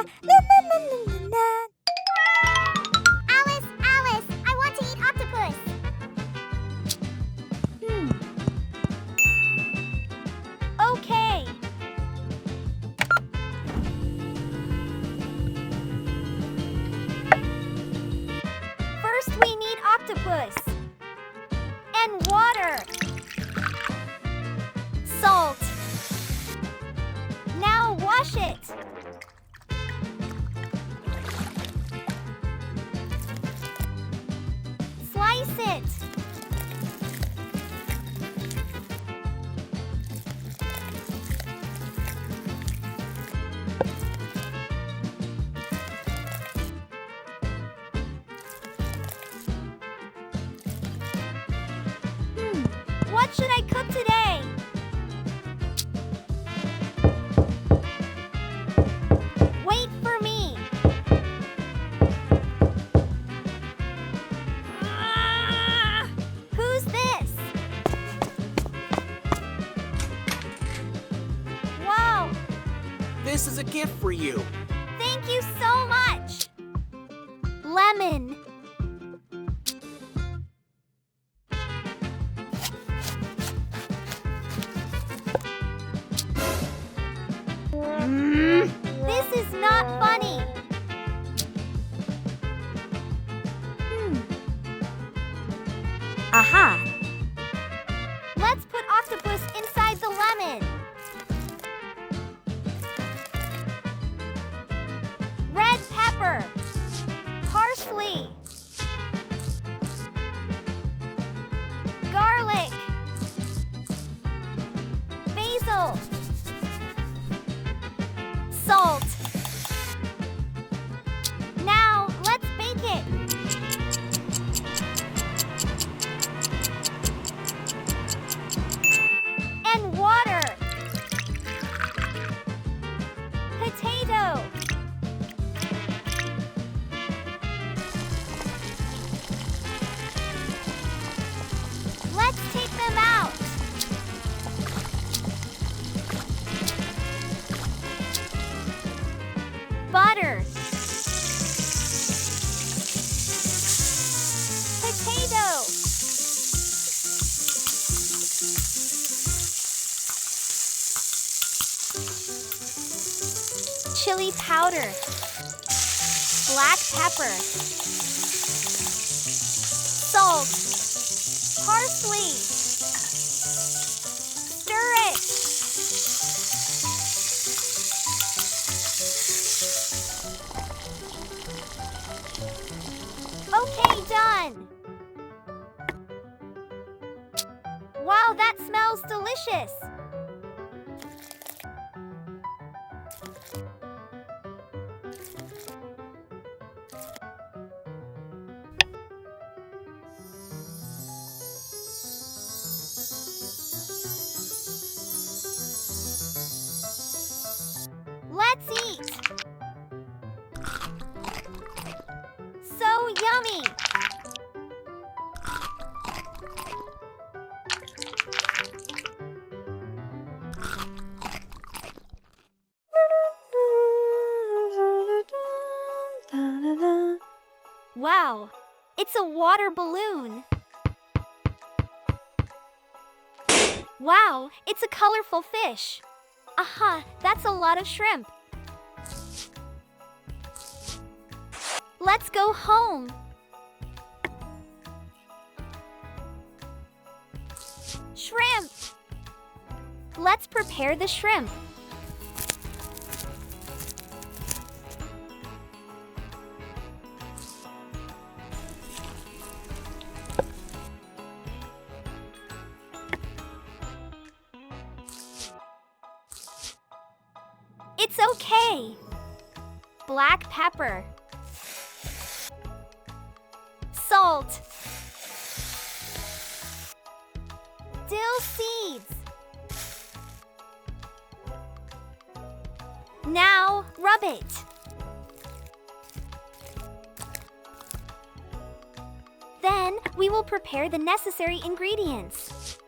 Alice, Alice, I want to eat octopus. Okay. First we need octopus and water. Salt. Now wash it. Slice it. What should I cook today? Wait for me. Who's this? Wow, This is a gift for you. thank you so much. Lemon. This is not funny. Aha. Let's put octopus inside the lemon. Red pepper. Parsley. Garlic. Basil. Salt. Now, let's bake it. And water. Potato. Let's take them out. Butter. Potato. Chili powder. Black pepper. Salt. Parsley. Stir it. Okay, done. Wow, that smells delicious. Let's eat. So yummy. Wow, it's a water balloon. Wow, it's a colorful fish. Aha, that's a lot of shrimp. Let's go home. Shrimp. Let's prepare the shrimp. It's okay. Black pepper. Salt. Dill seeds. Now rub it. Then we will prepare the necessary ingredients.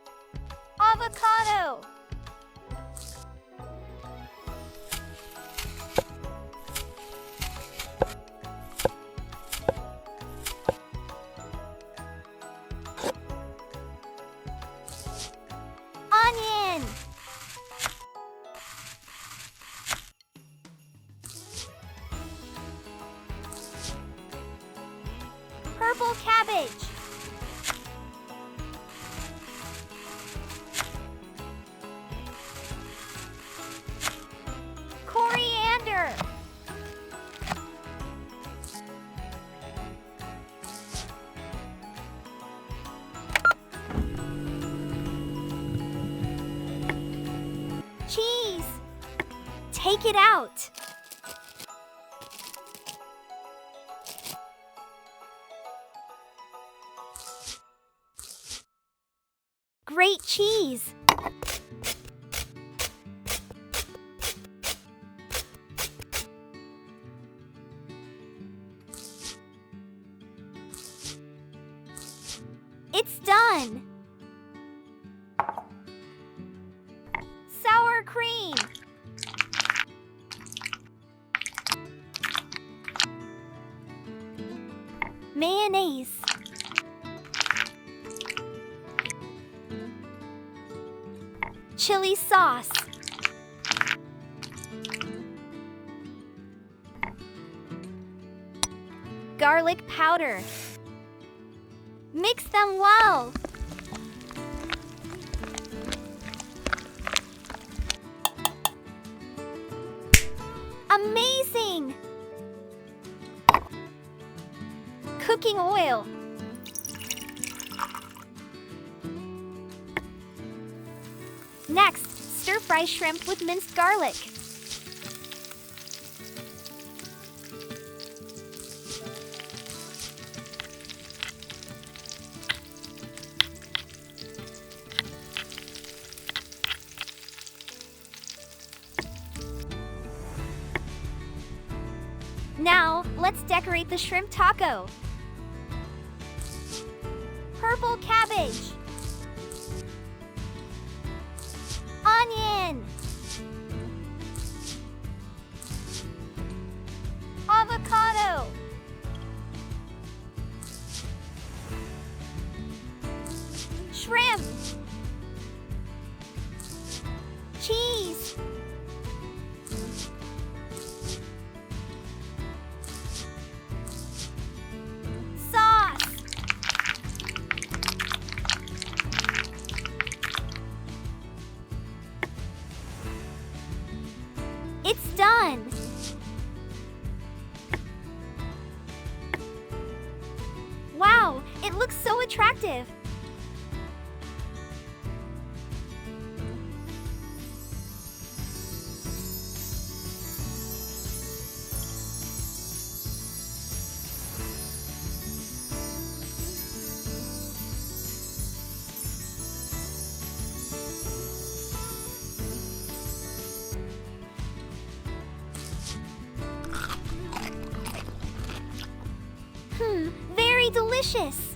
Avocado. Take it out. Great cheese. It's done. Sour cream. Mayonnaise. Chili sauce. Garlic powder. Mix them well. Amazing! Cooking oil. Next, stir-fry shrimp with minced garlic. Now, let's decorate the shrimp taco. Purple cabbage. Onion. Avocado. Shrimp. Cheese. Sauce. It's done. Wow, it looks so attractive. Very delicious.